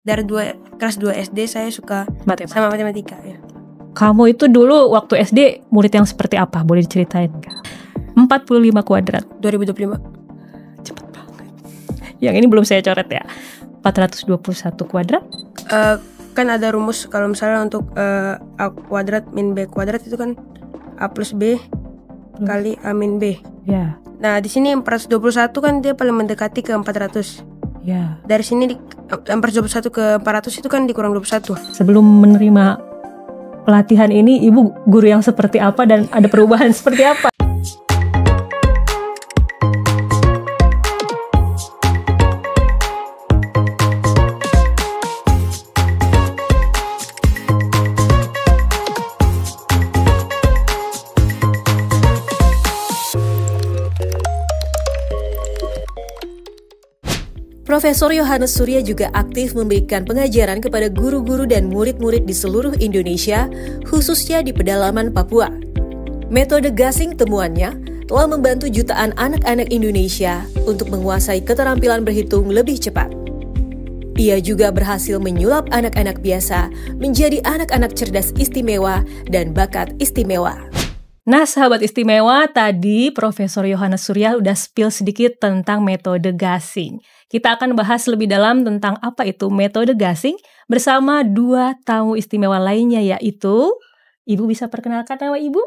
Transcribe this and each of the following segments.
dari kelas 2 SD saya suka sama matematika ya. Kamu itu dulu waktu SD murid yang seperti apa? Boleh diceritain nggak? 45 kuadrat 2025. cepet banget. Yang ini belum saya coret ya. 421 kuadrat. Kan ada rumus kalau misalnya untuk A kuadrat min B kuadrat itu kan A plus B kali A min B. Ya. Nah di sini 421 kan dia paling mendekati ke 400. Ya. Dari sini 421 ke 400 itu kan dikurang 21. Sebelum menerima pelatihan ini, Ibu guru yang seperti apa dan ada perubahan seperti apa? Profesor Yohanes Surya juga aktif memberikan pengajaran kepada guru-guru dan murid-murid di seluruh Indonesia, khususnya di pedalaman Papua. Metode gasing temuannya telah membantu jutaan anak-anak Indonesia untuk menguasai keterampilan berhitung lebih cepat. Ia juga berhasil menyulap anak-anak biasa menjadi anak-anak cerdas istimewa dan bakat istimewa. Nah, sahabat istimewa, tadi Profesor Yohanes Surya udah spill sedikit tentang metode gasing. Kita akan bahas lebih dalam tentang apa itu metode gasing bersama dua tamu istimewa lainnya, yaitu Ibu bisa perkenalkan nama Ibu?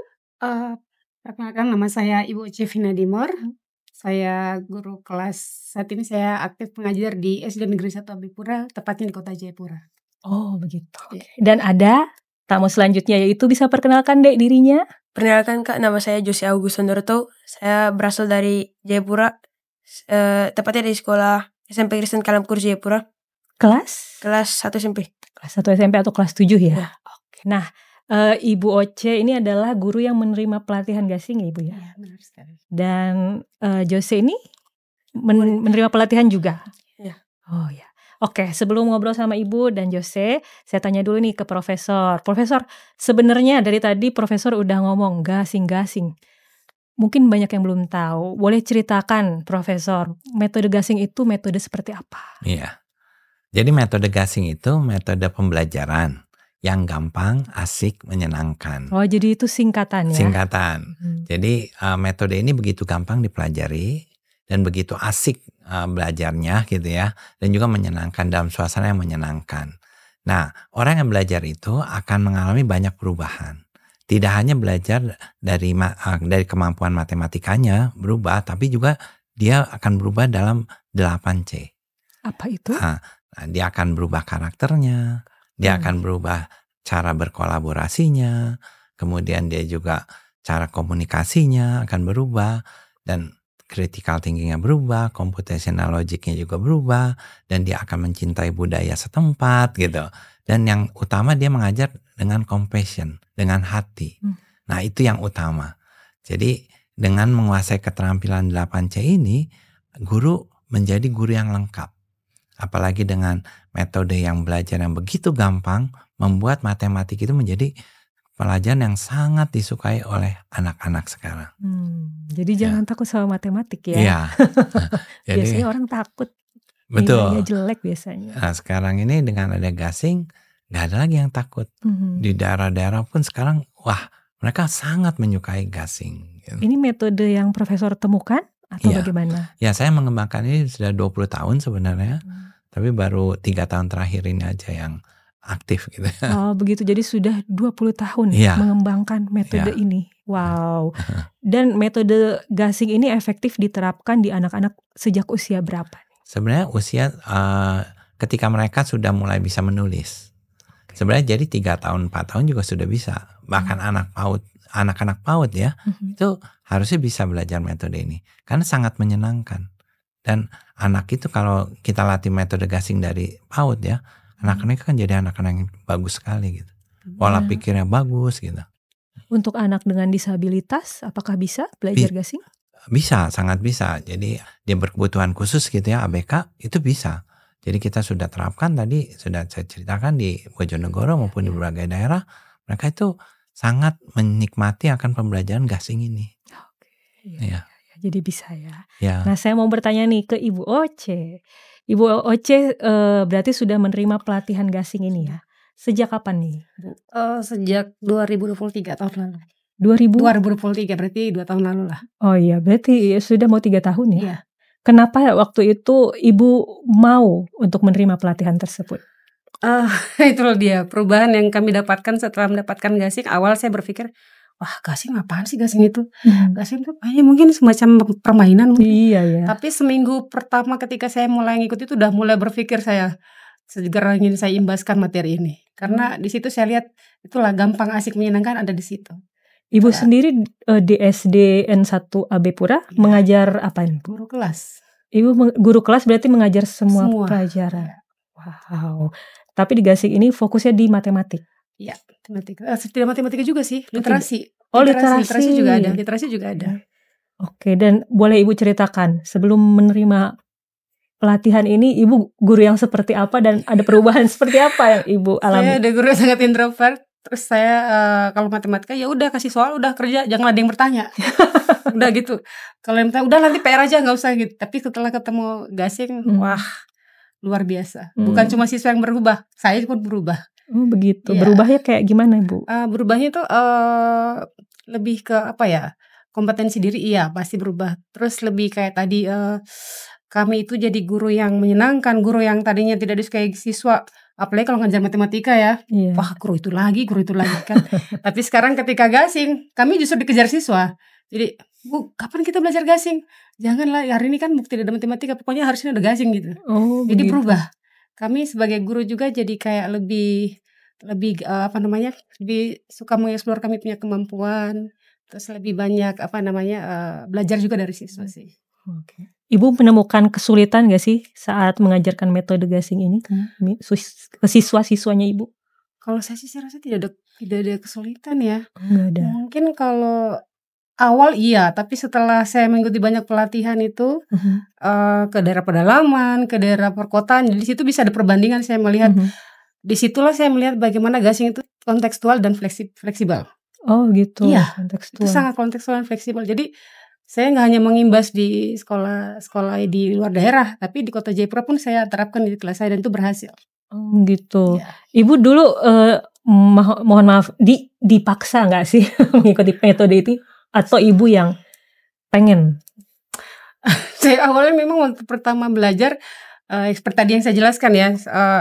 Perkenalkan, nama saya Ibu Oce Vina Dimor. Saya guru kelas, saat ini saya aktif mengajar di SD Negeri 1 Abipura, tepatnya di Kota Jayapura. Oh, begitu. Dan ada tamu selanjutnya, yaitu bisa perkenalkan Dek dirinya? Perkenalkan Kak, nama saya Jose Auguston Dorto. Saya berasal dari Jayapura, tepatnya di sekolah SMP Kristen Kalamkur Jayapura. Kelas 1 SMP. Kelas 1 SMP atau kelas 7 ya? Ya. Oke. Nah, Ibu Oce ini adalah guru yang menerima pelatihan gasing ya Ibu ya? Ya, benar sekali. Dan Jose ini menerima pelatihan juga? Ya. Oh ya. Oke, sebelum ngobrol sama Ibu dan Jose, saya tanya dulu nih ke Profesor. Profesor, sebenarnya dari tadi Profesor udah ngomong gasing-gasing. Mungkin banyak yang belum tahu. Boleh ceritakan, Profesor, metode gasing itu metode seperti apa? Iya. Jadi metode gasing itu metode pembelajaran yang gampang, asik, menyenangkan. Oh, jadi itu singkatan ya? Singkatan. Jadi metode ini begitu gampang dipelajari dan begitu asik belajarnya gitu ya, dan juga menyenangkan dalam suasana yang menyenangkan. Nah, orang yang belajar itu akan mengalami banyak perubahan. Tidak hanya belajar dari kemampuan matematikanya berubah, tapi juga dia akan berubah dalam 8C. Apa itu? Dia akan berubah karakternya, dia akan berubah cara berkolaborasinya, kemudian dia juga cara komunikasinya akan berubah, dan critical thinking-nya berubah, computational logic-nya juga berubah, dan dia akan mencintai budaya setempat gitu. Dan yang utama dia mengajar dengan compassion, dengan hati. Nah, itu yang utama. Jadi dengan menguasai keterampilan 8C ini, guru menjadi guru yang lengkap. Apalagi dengan metode yang belajar yang begitu gampang, membuat matematik itu menjadi pelajaran yang sangat disukai oleh anak-anak sekarang. Jadi jangan takut sama matematik ya. Iya. Biasanya orang takut. Betul. Nilainya jelek biasanya. Nah, sekarang ini dengan ada gasing, nggak ada lagi yang takut. Di daerah-daerah pun sekarang, wah, mereka sangat menyukai gasing. Ini metode yang Profesor temukan atau bagaimana? Ya, saya mengembangkan ini sudah 20 tahun sebenarnya. Tapi baru 3 tahun terakhir ini aja yang aktif gitu. Oh begitu, jadi sudah 20 tahun mengembangkan metode ini. Wow. Dan metode gasing ini efektif diterapkan di anak-anak sejak usia berapa? Sebenarnya usia ketika mereka sudah mulai bisa menulis. Sebenarnya jadi 3 tahun, 4 tahun juga sudah bisa. Bahkan anak-anak PAUD ya, itu harusnya bisa belajar metode ini. Karena sangat menyenangkan. Dan anak itu kalau kita latih metode gasing dari PAUD ya, anak-anak kan jadi anak-anak yang bagus sekali gitu. Pola pikirnya bagus gitu. Untuk anak dengan disabilitas, apakah bisa belajar gasing? Bisa, sangat bisa. Jadi dia berkebutuhan khusus gitu ya, ABK, itu bisa. Jadi kita sudah terapkan tadi, sudah saya ceritakan di Bojonegoro maupun di berbagai daerah, mereka itu sangat menikmati akan pembelajaran gasing ini. Iya. jadi bisa ya. Ya. Nah, saya mau bertanya nih ke Ibu Oce. Ibu Oce berarti sudah menerima pelatihan gasing ini ya. Sejak kapan nih, Bu? Sejak 2023 tahun lalu. 2023 berarti 2 tahun lalu lah. Oh iya, berarti sudah mau 3 tahun ya? Iya. Kenapa waktu itu Ibu mau untuk menerima pelatihan tersebut? Itu loh dia perubahan yang kami dapatkan setelah mendapatkan gasing. Awal saya berpikir, wah gasing apaan sih gasing itu? Gasing itu hanya mungkin semacam permainan mungkin. Iya ya. Tapi seminggu pertama ketika saya mulai ngikut itu udah mulai berpikir saya segera ingin saya imbaskan materi ini. Karena di situ saya lihat itulah gampang, asik, menyenangkan ada di situ. Ibu sendiri di SDN 1 AB Pura mengajar apa ini? Guru kelas. Ibu guru kelas berarti mengajar semua Semua. pelajaran. Wow. Tapi di gasing ini fokusnya di matematik. Iya, matematika. Tidak matematika juga sih, literasi. Oh, literasi juga ada. Literasi juga ada. Oke, dan boleh Ibu ceritakan sebelum menerima pelatihan ini Ibu guru yang seperti apa dan ada perubahan seperti apa yang Ibu alami? Saya ada guru yang sangat introvert. Terus saya kalau matematika ya udah kasih soal, udah kerja, jangan ada yang bertanya. Udah gitu. Kalau yang bertanya, udah nanti PR aja, nggak usah gitu. Tapi setelah ketemu gasing, wah luar biasa. Bukan cuma siswa yang berubah, saya pun berubah. Oh begitu. Iya. Berubahnya kayak gimana Ibu? Berubahnya tuh lebih ke apa ya? Kompetensi diri iya pasti berubah. Terus lebih kayak tadi kami itu jadi guru yang menyenangkan, guru yang tadinya tidak disukai siswa. Apalagi kalau ngajar matematika ya, wah guru itu lagi kan. Tapi sekarang ketika gasing, kami justru dikejar siswa. Jadi, Bu, kapan kita belajar gasing? Janganlah, hari ini kan tidak ada matematika, pokoknya harusnya ada gasing gitu. Oh, jadi begitu. berubah. Kami sebagai guru juga jadi kayak lebih lebih suka mengeksplor kami punya kemampuan. Terus lebih banyak belajar juga dari siswa sih. Oke. Ibu menemukan kesulitan gak sih saat mengajarkan metode gasing ini ke siswa-siswanya Ibu? Kalau saya sih rasa tidak ada kesulitan ya. Nggak ada. Mungkin kalau awal iya, tapi setelah saya mengikuti banyak pelatihan itu ke daerah pedalaman, ke daerah perkotaan, di situ bisa ada perbandingan. Saya melihat disitulah saya melihat bagaimana gasing itu kontekstual dan fleksibel. Oh gitu. Iya, kontekstual. itu sangat kontekstual dan fleksibel. Jadi saya nggak hanya mengimbas di sekolah di luar daerah, tapi di kota Jayapura pun saya terapkan di kelas saya dan itu berhasil. Oh gitu. Ya. Ibu dulu mohon maaf dipaksa nggak sih mengikuti metode itu atau Ibu yang pengen? Saya awalnya memang waktu pertama belajar seperti tadi yang saya jelaskan ya,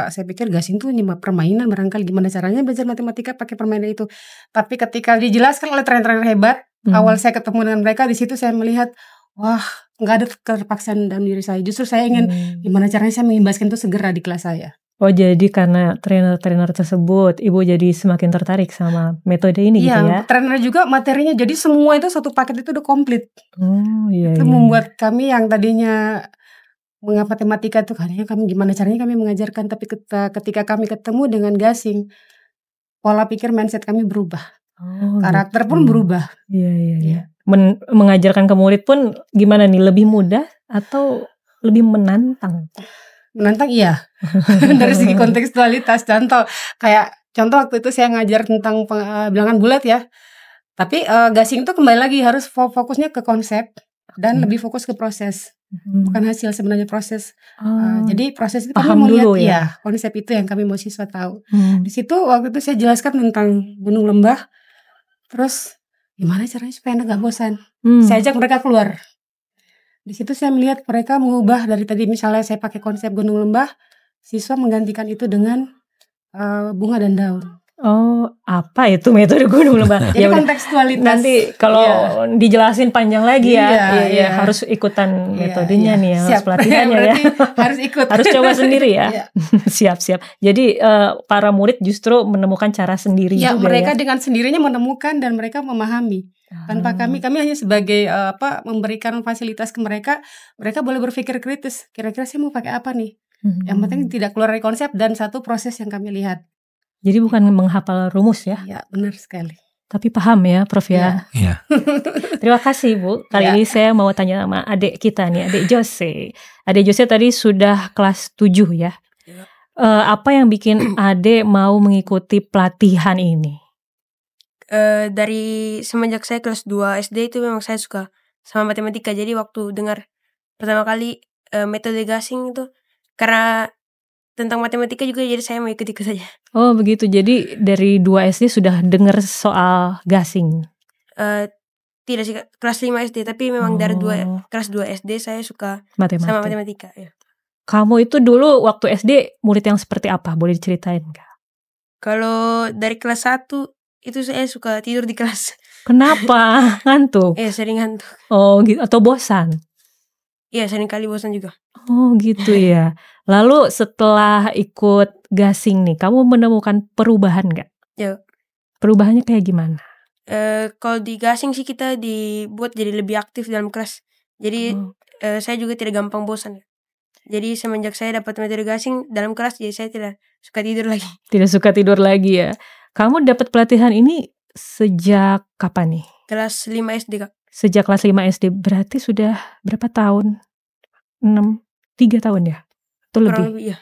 saya pikir gasing itu hanya permainan, barangkali gimana caranya belajar matematika pakai permainan itu. Tapi ketika dijelaskan oleh trainer hebat, awal saya ketemu dengan mereka, di situ saya melihat, wah nggak ada keterpaksaan dalam diri saya. Justru saya ingin gimana caranya saya mengimbaskan itu segera di kelas saya. Oh jadi karena trainer tersebut, Ibu jadi semakin tertarik sama metode ini gitu ya? Iya, trainer juga materinya, jadi semua itu satu paket itu udah komplit. Oh iya. Itu membuat kami yang tadinya mengapa matematika itu kayaknya kami gimana caranya kami mengajarkan, tapi ketika kami ketemu dengan gasing, pola pikir mindset kami berubah. Karakter pun berubah. Iya. Mengajarkan ke murid pun gimana nih? Lebih mudah atau lebih menantang? Menantang iya. Dari segi kontekstualitas. Contoh waktu itu saya ngajar tentang bilangan bulat ya. Tapi gasing itu kembali lagi harus fokusnya ke konsep dan lebih fokus ke proses. Bukan hasil, sebenarnya proses. Jadi proses itu kami mau lihat ya konsep itu yang kami mau siswa tahu. Di situ waktu itu saya jelaskan tentang gunung lembah. Terus gimana caranya supaya anak gak bosan? Saya ajak mereka keluar. Di situ saya melihat mereka mengubah dari tadi misalnya saya pakai konsep gunung lembah, siswa menggantikan itu dengan bunga dan daun. Oh, apa itu metode gunung lembah? Jadi kontekstualitas. Nanti kalau dijelasin panjang lagi ya, harus ikutan metodenya nih ya, harus pelatihannya ya. Harus ikut. Harus coba sendiri ya. Siap. Jadi para murid justru menemukan cara sendiri juga ya. Mereka dengan sendirinya menemukan dan mereka memahami. Tanpa kami hanya sebagai memberikan fasilitas ke mereka boleh berpikir kritis. Kira-kira saya mau pakai apa nih? Yang penting tidak keluar dari konsep dan satu proses yang kami lihat. Jadi bukan menghafal rumus ya? Iya, benar sekali. Tapi paham ya, Prof ya? Iya. Terima kasih Bu. Kali ini saya mau tanya sama adik kita nih, adik Jose. Adik Jose tadi sudah kelas 7 ya. Apa yang bikin adik mau mengikuti pelatihan ini? Dari semenjak saya kelas 2 SD itu memang saya suka sama matematika. Jadi waktu dengar pertama kali metode gasing itu karena tentang matematika juga, jadi saya mau ikut-ikut saja. Oh begitu, jadi dari 2 SD sudah dengar soal gasing? Tidak sih, kelas 5 SD, tapi memang dari kelas 2 SD saya suka sama matematika. Ya. Kamu itu dulu waktu SD murid yang seperti apa? Boleh diceritain gak? Kalau dari kelas 1 itu saya suka tidur di kelas. Kenapa? Ngantuk? Sering ngantuk. Oh gitu, atau bosan? Iya, sering kali bosan juga. Oh gitu ya. Lalu setelah ikut gasing nih, kamu menemukan perubahan gak? Ya. Perubahannya kayak gimana? Kalau di gasing sih kita dibuat jadi lebih aktif dalam kelas. Jadi saya juga tidak gampang bosan. Jadi semenjak saya dapat metode gasing dalam kelas, jadi saya tidak suka tidur lagi. Tidak suka tidur lagi ya. Kamu dapat pelatihan ini sejak kapan nih? Kelas 5 SD, Kak. Sejak kelas 5 SD, berarti sudah berapa tahun? 3 tahun ya? Atau lebih? Lebih ya.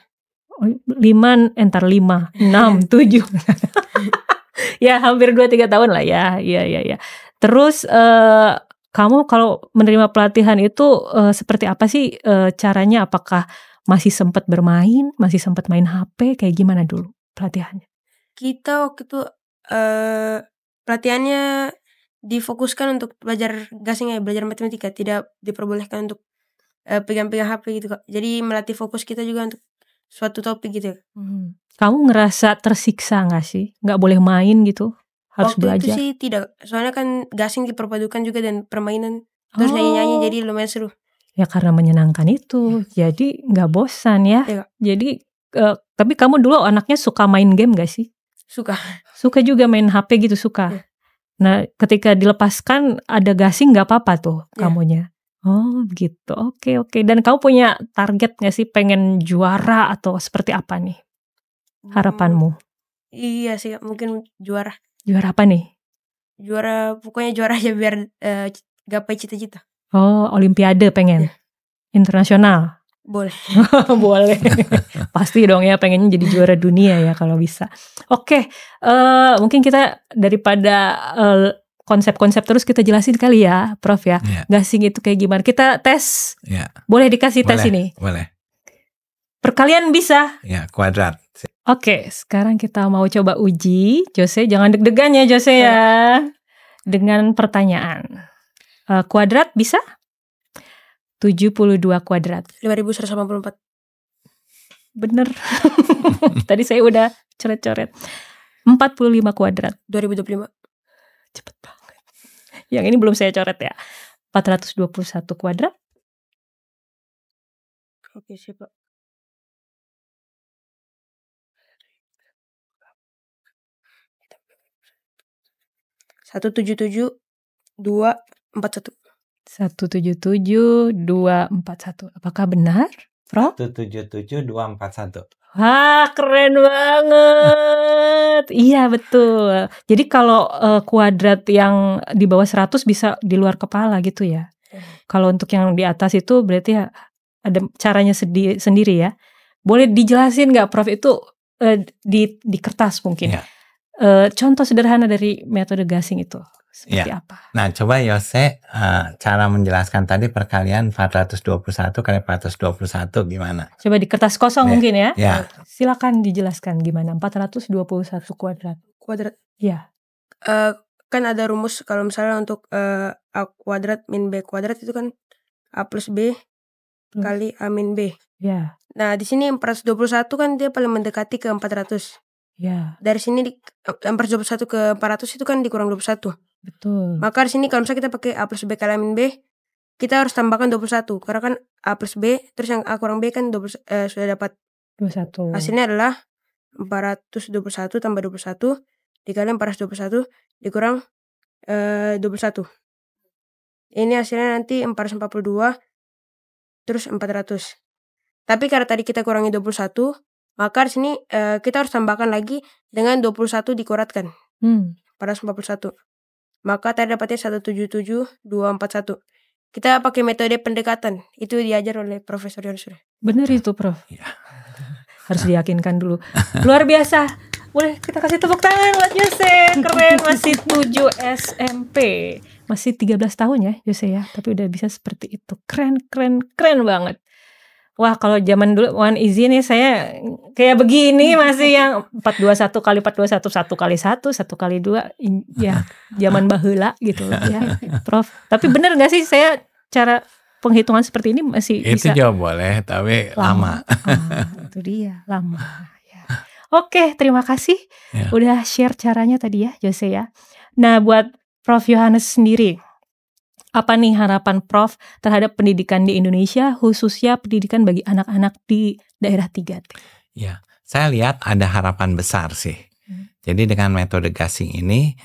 5, 6, 7. Ya hampir 2-3 tahun lah ya. Iya. Terus kamu kalau menerima pelatihan itu seperti apa sih caranya? Apakah masih sempat bermain, masih sempat main HP? Kayak gimana dulu pelatihannya? Kita waktu itu pelatihannya difokuskan untuk belajar gasing, belajar matematika, tidak diperbolehkan untuk pegang-pegang HP gitu, Kak. Jadi melatih fokus kita juga untuk suatu topik gitu. Kamu ngerasa tersiksa gak sih? Gak boleh main gitu? Harus waktu belajar? Itu sih tidak. Soalnya kan gasing diperpadukan juga dan permainan. Terus nyanyi-nyanyi, jadi lumayan seru. Ya karena menyenangkan itu. Jadi gak bosan ya. Jadi tapi kamu dulu anaknya suka main game gak sih? Suka. Suka juga main HP gitu, suka. Nah ketika dilepaskan ada gasing gak apa-apa tuh kamunya? Oh gitu, oke. Dan kamu punya target gak sih, pengen juara atau seperti apa nih harapanmu? Iya sih, mungkin juara. Juara apa nih? Pokoknya juara aja biar gapai cita-cita. Oh, olimpiade pengen? Internasional? Boleh. Boleh. Pasti dong ya, pengennya jadi juara dunia ya kalau bisa. Oke, mungkin kita daripada konsep-konsep terus kita jelasin kali ya, Prof ya. Gasing itu kayak gimana? Kita tes. Boleh dikasih tes ini? Boleh. Perkalian bisa? Ya, kuadrat. Oke, sekarang kita mau coba uji. Jose, jangan deg-degan ya Jose ya. Dengan pertanyaan. Kuadrat bisa? 72 kuadrat. 5184. Bener. Tadi saya udah coret-coret. 45 kuadrat. 2025. Cepet banget. Yang ini belum saya coret ya. 421 kuadrat. Oke, siap, Pak. 177 241. 177 241. Apakah benar, Prof? 177 241. Wah, keren banget. Iya, betul. Jadi kalau kuadrat yang di bawah 100 bisa di luar kepala gitu ya. Kalau untuk yang di atas itu berarti ada caranya sendiri ya. Boleh dijelasin nggak, Prof, itu di kertas mungkin? Contoh sederhana dari metode gasing itu seperti apa? Nah, coba Yose cara menjelaskan tadi perkalian 421 kali 421 gimana? Coba di kertas kosong mungkin ya? Silakan dijelaskan gimana 421 kuadrat. Kuadrat? Iya. Kan ada rumus kalau misalnya untuk A kuadrat min B kuadrat itu kan A plus B kali A min B. Ya. Nah di sini 421 kan dia paling mendekati ke 400. Ya. Dari sini 421 ke 400 itu kan dikurang 21. Betul. Maka di sini kalau misalnya kita pakai A plus B kali A min B, kita harus tambahkan 21. Karena kan A plus B, terus yang A kurang B kan sudah dapat 21. Hasilnya adalah 421 tambah 21 dikali 421 dikurang 21. Ini hasilnya nanti 442 terus 400. Tapi karena tadi kita kurangi 21, maka di sini kita harus tambahkan lagi dengan 21 dikuratkan. 441. Maka tadi dapatnya 177 241. Kita pakai metode pendekatan. Itu diajar oleh Profesor Yohanes. Benar itu, Prof. Ya. Harus diyakinkan dulu. Luar biasa. Boleh kita kasih tepuk tangan buat Jose. Keren, masih 7 SMP. masih 13 tahun ya Jose ya, tapi udah bisa seperti itu. Keren banget. Wah, kalau zaman dulu One Easy nih saya kayak begini masih yang 421 kali 421 1 kali 1 kali 2 ya zaman baheula gitu ya Prof. Tapi bener gak sih saya cara penghitungan seperti ini masih itu bisa? Itu juga boleh tapi lama. Itu dia lama ya. Oke, terima kasih udah share caranya tadi ya Jose ya. Nah, buat Prof Yohanes sendiri, apa nih harapan Prof terhadap pendidikan di Indonesia, khususnya pendidikan bagi anak-anak di daerah 3T? Ya, saya lihat ada harapan besar sih. Jadi dengan metode gasing ini,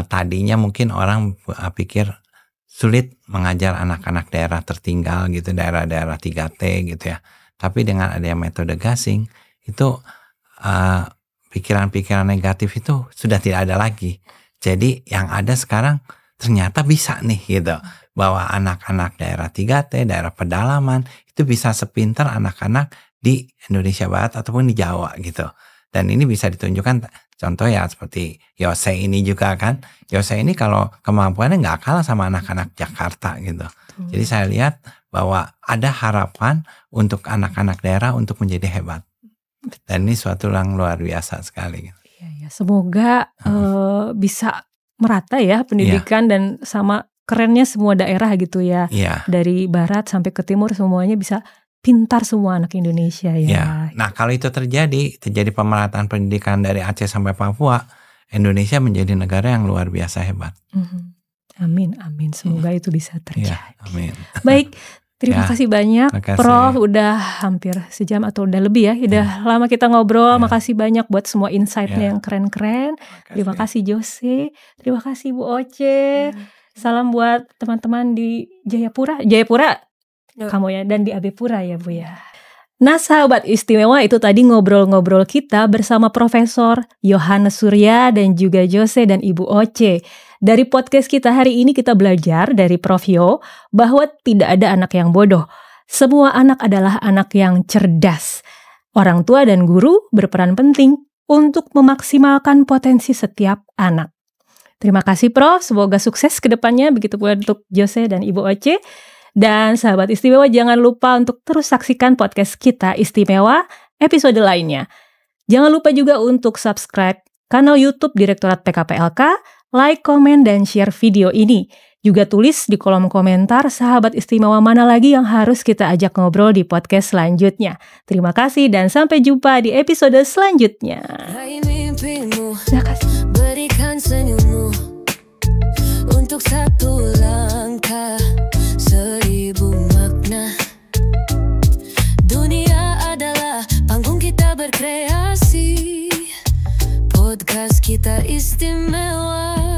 tadinya mungkin orang pikir sulit mengajar anak-anak daerah tertinggal gitu, daerah-daerah 3T gitu ya. Tapi dengan adanya metode gasing, itu pikiran-pikiran negatif itu sudah tidak ada lagi. Jadi yang ada sekarang ternyata bisa nih gitu, bahwa anak-anak daerah 3T, daerah pedalaman itu bisa sepintar anak-anak di Indonesia Barat ataupun di Jawa gitu. Dan ini bisa ditunjukkan contoh ya seperti Yose ini juga kan. Yose ini kalau kemampuannya nggak kalah sama anak-anak Jakarta gitu. Jadi saya lihat bahwa ada harapan untuk anak-anak daerah untuk menjadi hebat. Dan ini suatu yang luar biasa sekali. Ya, semoga bisa merata ya pendidikan dan sama kerennya semua daerah gitu ya. Dari barat sampai ke timur semuanya bisa pintar semua anak Indonesia ya. Nah, kalau itu terjadi pemerataan pendidikan dari Aceh sampai Papua, Indonesia menjadi negara yang luar biasa hebat. Amin. Semoga itu bisa terjadi. Amin. Baik, terima kasih banyak Prof, udah hampir sejam atau udah lebih ya. Udah lama kita ngobrol. Makasih banyak buat semua insight-nya yang keren-keren. Terima kasih Jose, terima kasih Bu Oce. Salam buat teman-teman di Jayapura kamu ya, dan di Abepura ya Bu ya. Nah sahabat istimewa, itu tadi ngobrol-ngobrol kita bersama Profesor Yohanes Surya dan juga Jose dan Ibu Oce. Dari podcast kita hari ini kita belajar dari Prof Yo bahwa tidak ada anak yang bodoh. Semua anak adalah anak yang cerdas. Orang tua dan guru berperan penting untuk memaksimalkan potensi setiap anak. Terima kasih Prof, semoga sukses ke depannya, begitu pula untuk Jose dan Ibu Oce. Dan sahabat istimewa, jangan lupa untuk terus saksikan podcast kita istimewa episode lainnya. Jangan lupa juga untuk subscribe kanal YouTube Direktorat PKPLK, like, komen, dan share video ini. Juga tulis di kolom komentar sahabat istimewa mana lagi yang harus kita ajak ngobrol di podcast selanjutnya. Terima kasih dan sampai jumpa di episode selanjutnya. Berikan senyummu untuk satu langkah. 1000 makna. Dunia adalah panggung kita berkreasi. Podcast kita istimewa.